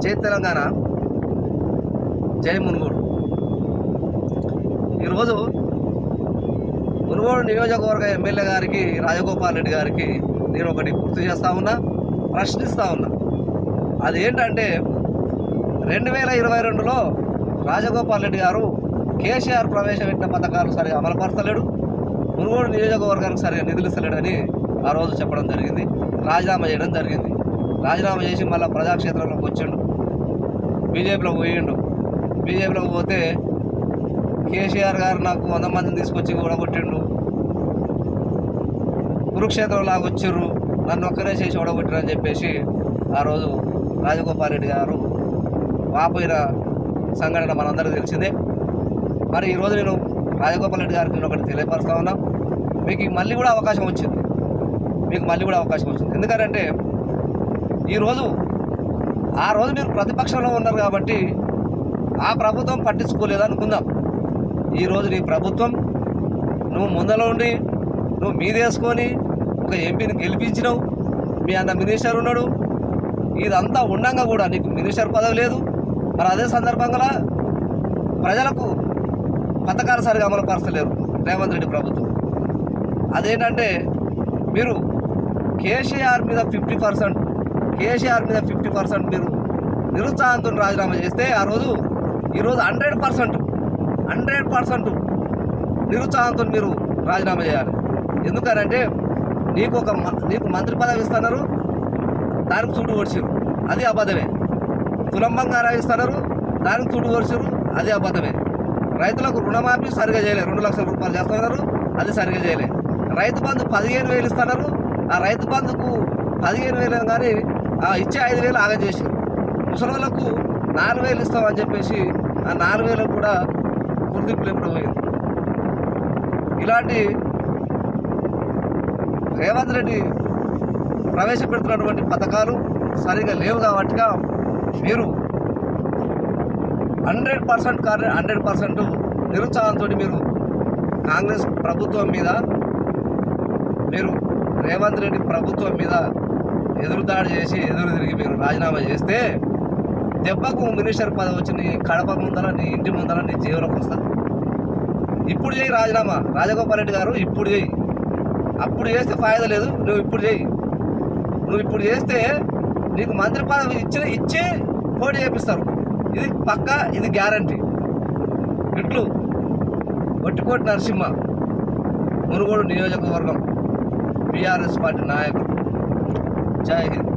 జై తెలంగాణ, జై మునుగోడు. ఈరోజు మునుగోడు నియోజకవర్గ ఎమ్మెల్యే గారికి, రాజగోపాల్ రెడ్డి గారికి నేను ఒకటి గుర్తు చేస్తూ ఉన్నా, ప్రశ్నిస్తూ ఉన్నా. అదేంటంటే 2022లో రాజగోపాల్ రెడ్డి గారు కేసీఆర్ ప్రవేశపెట్టిన పథకాలు సరిగా అమలుపరచలేడు, మునుగోడు నియోజకవర్గానికి సరిగా నిధులు ఇస్తలేడని ఆ రోజు చెప్పడం జరిగింది. రాజీనామా చేయడం జరిగింది. రాజీనామా చేసి మళ్ళీ ప్రజాక్షేత్రంలోకి వచ్చిండు, బీజేపీలోకి పోయిండు. బీజేపీలోకి పోతే కేసీఆర్ గారు నాకు 100 మందిని తీసుకొచ్చి ఓడగొట్టిండు, కురుక్షేత్రంలాగా వచ్చిర్రు, నన్ను ఒక్కరే చేసి ఓడగొట్టిరు అని చెప్పేసి ఆ రోజు రాజగోపాల్ రెడ్డి గారు వాపోయిన సంఘటన మనందరికీ తెలిసిందే. మరి ఈరోజు నేను రాజగోపాల్ రెడ్డి గారికి నేను ఒకటి తెలియపరుస్తా ఉన్నా, మీకు మళ్ళీ కూడా అవకాశం వచ్చింది. ఎందుకంటే ఈరోజు ఆ రోజు మీరు ప్రతిపక్షంలో ఉన్నారు కాబట్టి ఆ ప్రభుత్వం పట్టించుకోలేదు అనుకుందాం. ఈరోజు నీ ప్రభుత్వం, నువ్వు ముందలో ఉండి నువ్వు మీదేసుకొని ఒక ఎంపీని గెలిపించినావు, మీ అన్న మినిస్టర్ ఉన్నాడు, ఇదంతా ఉండంగా కూడా నీకు మినిస్టర్ పదవి లేదు. మరి అదే సందర్భంగా ప్రజలకు పథకాలు సరిగా అమలుపరచలేరు రేవంత్ రెడ్డి ప్రభుత్వం. అదేంటంటే మీరు కేసీఆర్ మీద 50% మీరు నిరుత్సాహంతో రాజీనామా చేస్తే ఈరోజు 100% నిరుత్సాహంతో మీరు రాజీనామా చేయాలి. ఎందుకనంటే నీకు మంత్రి పదవి ఇస్తున్నారు, దానికి చుట్టూ ఓడిచారు, అది అబద్ధమే. తులం బంగారం ఇస్తున్నారు, దానికి చుట్టూ ఓడిచారు, అది అబద్ధమే. రైతులకు రుణమాఫీ సరిగా చేయలేదు, 2 లక్షల రూపాయలు చేస్తున్నారు, అది సరిగా చేయలేదు. రైతు బంధు 15,000 ఇస్తున్నారు, ఆ రైతు బంధుకు 15,000 కానీ ఇచ్చే 5,000 ఆగం చేశారు. ముసలిలకు 4,000 ఇస్తామని చెప్పేసి ఆ 4,000 కూడా గుర్తింపు లేకుండా పోయింది. ఇలాంటి రేవంత్ రెడ్డి ప్రవేశపెడుతున్నటువంటి పథకాలు సరిగా లేవు కాబట్టిగా మీరు 100% నిరుత్సాహంతో మీరు కాంగ్రెస్ ప్రభుత్వం మీద, మీరు రేవంత్ రెడ్డి ప్రభుత్వం మీద ఎదురుదాడి చేసి ఎదురు తిరిగి మీరు రాజీనామా చేస్తే దెబ్బకు మినిస్టర్ పదవి వచ్చి నీ కడప ముందర, నీ ఇంటి ముందర, నీ జీవనకు వస్తుంది. ఇప్పుడు చేయి రాజీనామా రాజగోపాల్ రెడ్డి గారు, ఇప్పుడు చేయి. అప్పుడు చేస్తే ఫాయిదా లేదు, నువ్వు ఇప్పుడు చేస్తే నీకు మంత్రి పదవి ఇచ్చి పోటీ చేపిస్తారు. ఇది పక్కా, ఇది గ్యారంటీ. ఇట్లు ఒట్టికోటి నరసింహ, మునుగోడు నియోజకవర్గం, బీఆర్ఎస్ పార్టీ నాయకుడు. జై హింద్.